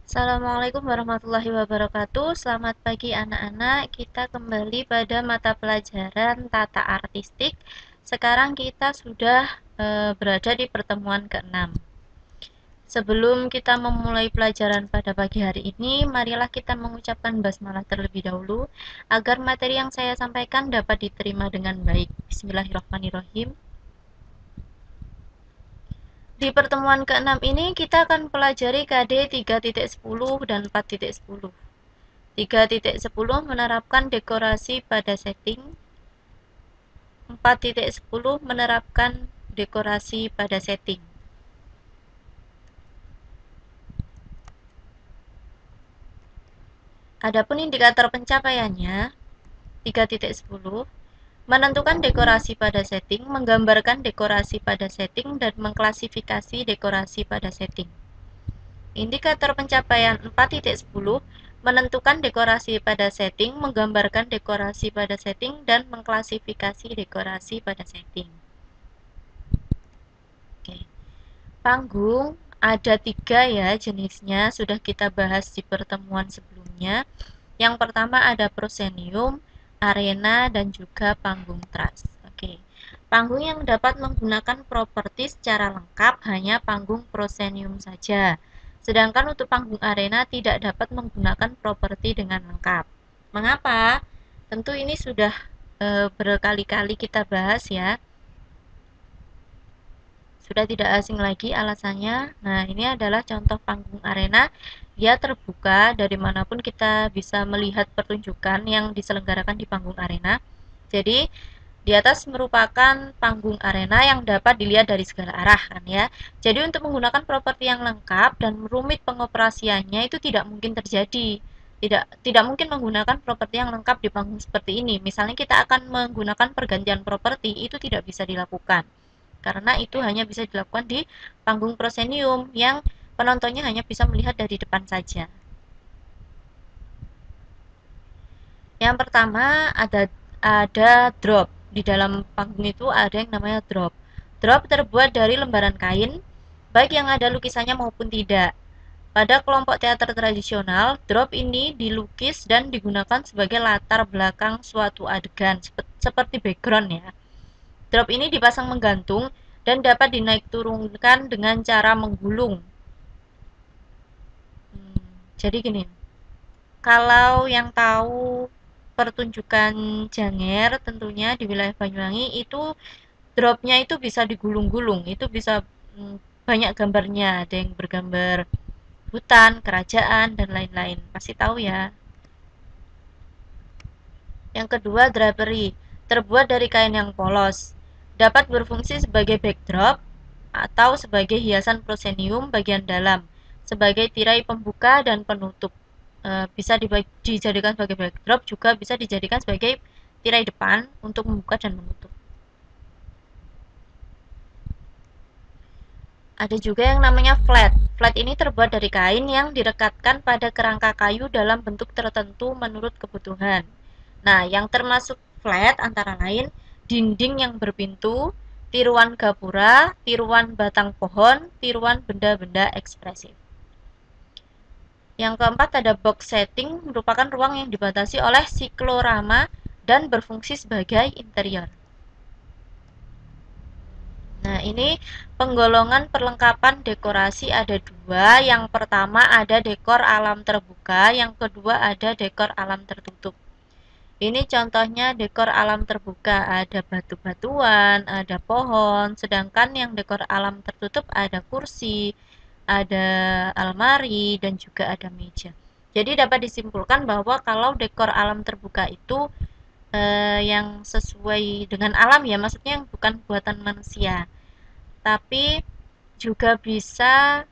Assalamualaikum warahmatullahi wabarakatuh. Selamat pagi anak-anak. Kita kembali pada mata pelajaran tata artistik. Sekarang kita sudah berada di pertemuan ke-6. Sebelum kita memulai pelajaran pada pagi hari ini, marilah kita mengucapkan basmalah terlebih dahulu agar materi yang saya sampaikan dapat diterima dengan baik. Bismillahirrahmanirrahim. Di pertemuan ke-6 ini kita akan pelajari KD 3.10 dan 4.10. 3.10 menerapkan dekorasi pada setting. 4.10 menerapkan dekorasi pada setting. Adapun indikator pencapaiannya 3.10 menentukan dekorasi pada setting, menggambarkan dekorasi pada setting, dan mengklasifikasi dekorasi pada setting. Indikator pencapaian 4.10 menentukan dekorasi pada setting, menggambarkan dekorasi pada setting, dan mengklasifikasi dekorasi pada setting. Oke. Panggung ada 3 ya jenisnya, sudah kita bahas di pertemuan sebelumnya. Yang pertama ada proscenium, arena, dan juga panggung truss. Oke. Panggung yang dapat menggunakan properti secara lengkap hanya panggung proscenium saja. Sedangkan untuk panggung arena tidak dapat menggunakan properti dengan lengkap. Mengapa? Tentu ini sudah berkali-kali kita bahas ya. Sudah tidak asing lagi alasannya. Nah, ini adalah contoh panggung arena. Dia terbuka, dari manapun kita bisa melihat pertunjukan yang diselenggarakan di panggung arena. Jadi, di atas merupakan panggung arena yang dapat dilihat dari segala arah kan ya. Jadi untuk menggunakan properti yang lengkap dan rumit pengoperasiannya itu tidak mungkin terjadi. Tidak mungkin menggunakan properti yang lengkap di panggung seperti ini. Misalnya kita akan menggunakan pergantian properti, itu tidak bisa dilakukan karena itu hanya bisa dilakukan di panggung proscenium yang penontonnya hanya bisa melihat dari depan saja. Yang pertama ada drop. Di dalam panggung itu ada yang namanya drop. Drop terbuat dari lembaran kain, baik yang ada lukisannya maupun tidak. Pada kelompok teater tradisional, drop ini dilukis dan digunakan sebagai latar belakang suatu adegan, seperti background ya. Drop ini dipasang menggantung dan dapat dinaik turunkan dengan cara menggulung. Jadi gini, kalau yang tahu pertunjukan Janger tentunya di wilayah Banyuwangi itu dropnya itu bisa digulung-gulung, itu bisa banyak gambarnya, ada yang bergambar hutan, kerajaan, dan lain-lain. Pasti tahu ya. Yang kedua, drapery. Terbuat dari kain yang polos. Dapat berfungsi sebagai backdrop atau sebagai hiasan proscenium bagian dalam, sebagai tirai pembuka dan penutup. Bisa dijadikan sebagai backdrop, juga bisa dijadikan sebagai tirai depan untuk membuka dan menutup. Ada juga yang namanya flat. Flat ini terbuat dari kain yang direkatkan pada kerangka kayu dalam bentuk tertentu menurut kebutuhan. Nah, yang termasuk flat antara lain dinding yang berpintu, tiruan gapura, tiruan batang pohon, tiruan benda-benda ekspresif. Yang keempat ada box setting, merupakan ruang yang dibatasi oleh siklorama dan berfungsi sebagai interior. Nah, ini penggolongan perlengkapan dekorasi ada 2. Yang pertama ada dekor alam terbuka, yang kedua ada dekor alam tertutup. Ini contohnya dekor alam terbuka, ada batu-batuan, ada pohon, sedangkan yang dekor alam tertutup ada kursi, ada almari, dan juga ada meja. Jadi dapat disimpulkan bahwa kalau dekor alam terbuka itu yang sesuai dengan alam ya, maksudnya yang bukan buatan manusia, tapi juga bisa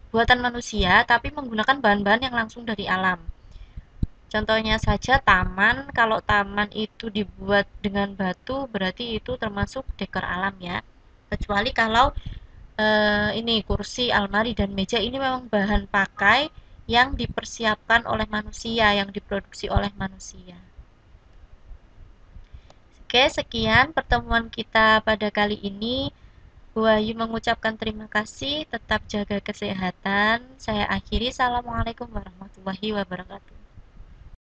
buatan manusia, tapi menggunakan bahan-bahan yang langsung dari alam. Contohnya saja taman, kalau taman itu dibuat dengan batu berarti itu termasuk dekor alam ya. Kecuali kalau ini kursi, almari, dan meja ini memang bahan pakai yang dipersiapkan oleh manusia, yang diproduksi oleh manusia. Oke, sekian pertemuan kita pada kali ini. Bu Ayu mengucapkan terima kasih, tetap jaga kesehatan. Saya akhiri, Assalamualaikum warahmatullahi wabarakatuh.